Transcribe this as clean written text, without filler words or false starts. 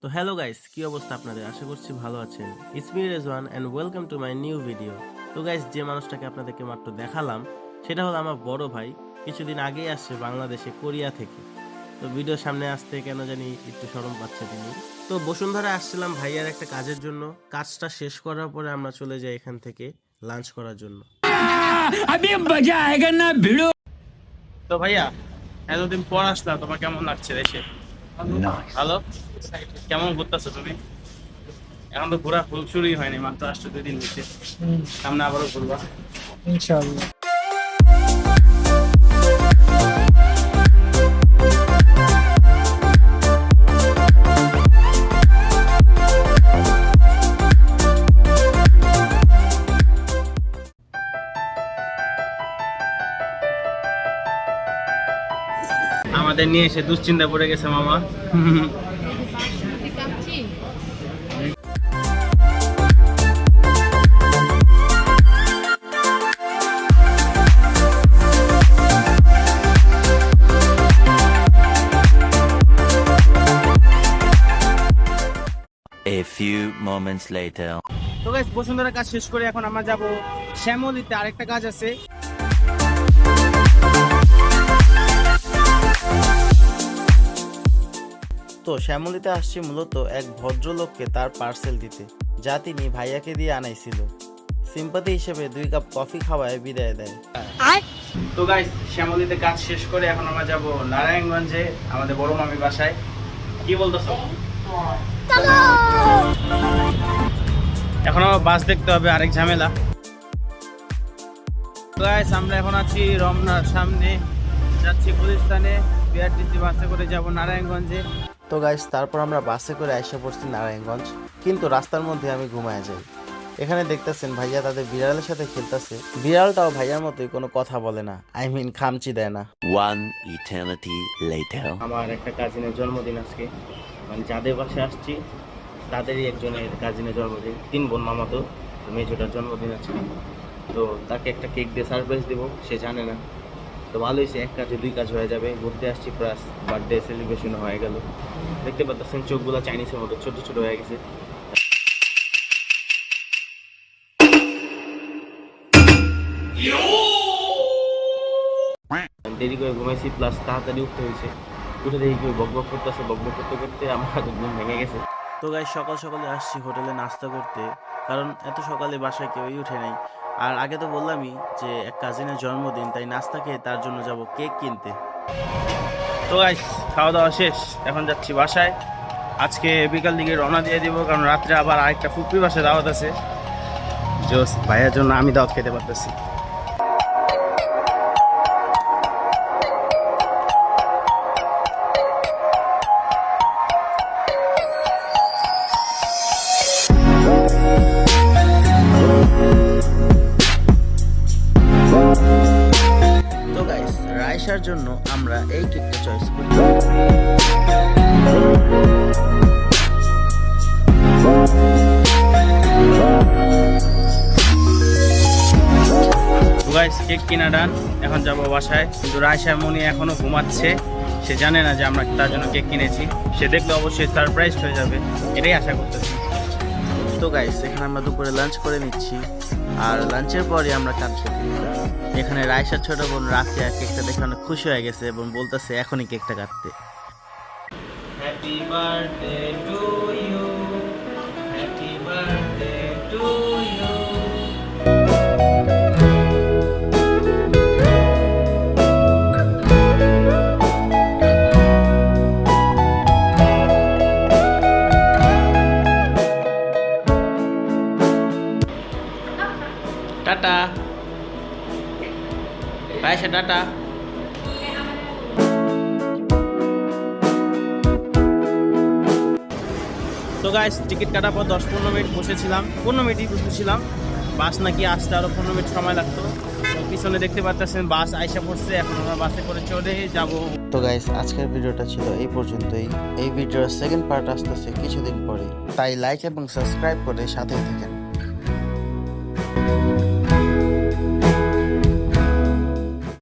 তো hello guys, কি অবস্থা আপনাদের? আশা করছি ভালো আছেন। It's me Rezwan and welcome to my new video. তো গাইস, যে মানুষটাকে আপনাদেরকে মাত্র দেখালাম সেটা হলো আমার বড় ভাই। কিছুদিন আগেই আসছে বাংলাদেশে কোরিয়া থেকে। তো ভিডিও সামনে আসতে কেন জানি একটু শরম পাচ্ছে তিনি। তো বসুন্ধরা আসছিলাম ভাইয়ার একটা কাজের জন্য। কাজটা শেষ করার পরে আমরা চলে যাই এখান থেকে লাঞ্চ করার জন্য। তো ভাইয়া, এতদিন পর আসলাম, তোমার কেমন লাগছে দেশে? ভালো। কেমন ঘুরতেছো তুমি? এখন তো ঘোরা ফুল শুরুই হয়নি, মাত্র আসছো 2 দিন হচ্ছে। সামনে আবারও ঘুরবা ইনশাআল্লাহ। আমাদের নিয়ে এসে দুশ্চিন্তা পড়ে গেছে মামা। A few moments later. তো গাইস, বসুন্ধরা কাজ শেষ করে এখন আমরা যাব শ্যামলীতে, আরেকটা কাজ আছে। তো শ্যামলীতে আসছি মূলত এক ভদ্রলোককে তার পার্সেল দিতে, যা তিনি ভাইয়াকে দিয়ে আনাইছিল। সিম্পাথি হিসেবে 2 কাপ কফি খাওয়ায় বিদায় দেয়। তো গাইস, শ্যামলীতে কাজ শেষ করে এখন আমরা যাব নারায়ণগঞ্জে আমাদের বড় মামির বাসায়। কি বলতেছো? এখন আমার বাস দেখতে হবে, আরেক ঝামেলা। গাইস, আমরা এখন আছি রমনার সামনে, যাচ্ছি গুলিস্তানে। বিআরটিসি বাসে করে যাব নারায়ণগঞ্জে। তো গাইস, তারপর আমরা বাসে করে এসে পড়ছি নারায়ণগঞ্জ, কিন্তু রাস্তার মধ্যে আমি ঘুমায় যাই। এখানে দেখতেছেন ভাইয়া তাদের বিড়ালের সাথে খেলতেছে। বিড়ালটাও ভাইয়ার মতোই কোনো কথা বলে না, খামচি দেয় না। One eternity later. আমার একটা কাজিনের জন্মদিন আজকে, মানে যাদের বাসায় আসছি তাদেরই একজনের কাজিনের জন্মদিন। 3 বোন মামাতো, মেজোটার জন্মদিন আছে। তো তাকে একটা কেক দিয়ে সারপ্রাইজ দেবো, সে জানে না। তো ভালো হয়েছে, 1 কাজে 2 কাজ হয়ে যাবে। ঘুরতে আসছি প্লাস বার্থডে সেলিব্রেশন হয়ে গেল। দেখতে পাচ্ছেন চোখগুলো চাইনিজের মতো ছোট ছোট হয়ে গেছে। দেরি করে ঘুমাইছি, প্লাস তাড়াতাড়ি উঠতে হয়েছে। উঠে দেখি কেউ বকবক করতেছে, বকবক করতে করতে আমার ঘুম ভেঙে গেছে। তো গাইস, সকাল সকালে আসছি হোটেলে নাস্তা করতে, কারণ এত সকালে বাসায় কেউই উঠে নাই। আর আগে তো বললামই যে এক কাজিনের জন্মদিন, তাই নাস্তা খেয়ে তার জন্য যাব কেক কিনতে। তো গাইস, খাওয়া দাওয়া শেষ, এখন যাচ্ছি বাসায়। আজকে বিকাল দিকে রওনা দিয়ে দিব, কারণ রাত্রে আবার আরেকটা ফুপি বাসায় দাওয়াত আছে। জোস, ভাইয়ের জন্য আমি দাওয়াত খেতে পারতেছি। তো গাইস, রাইসার জন্য আমরা এই কেকটা চয়েস করি। গাইস, কেক কিনা ডান, এখন যাব বাসায়। কিন্তু রাইসা মনি এখনো ঘুমাচ্ছে, সে জানে না যে আমরা তার জন্য কেক কিনেছি। সে দেখলে অবশ্যই সারপ্রাইজ হয়ে যাবে, এটাই আশা করতেছি। তো গাইস, এখানে আমরা দুপুরে লাঞ্চ করে নিচ্ছি, আর লাঞ্চের পরে আমরা কাটবো কেকটা। এখানে রাইসার ছোট বোন রাফিয়া কেকটা দেখে অনেক খুশি হয়ে গেছে এবং বলতেছে এখনই কেকটা কাটতে। Happy birthday to you, happy birthday to you. Tata Raisa, tata. তো গাইস, টিকিট কাটার পর 10-15 মিনিট বসেছিলাম, 15 মিনিটই বসেছিলাম। বাস নাকি আসতে আরো 15 মিনিট সময় লাগতো। পিছনে দেখতে পাচ্ছেন বাস আইসা পড়ছে, এখন আমরা বাসে করে চলে যাব। তো গাইস, আজকের ভিডিওটা ছিল এই পর্যন্তই। এই ভিডিওর সেকেন্ড পার্ট আসতেছে কিছুদিন পরে, তাই লাইক এবং সাবস্ক্রাইব করে সাথেই থাকেন।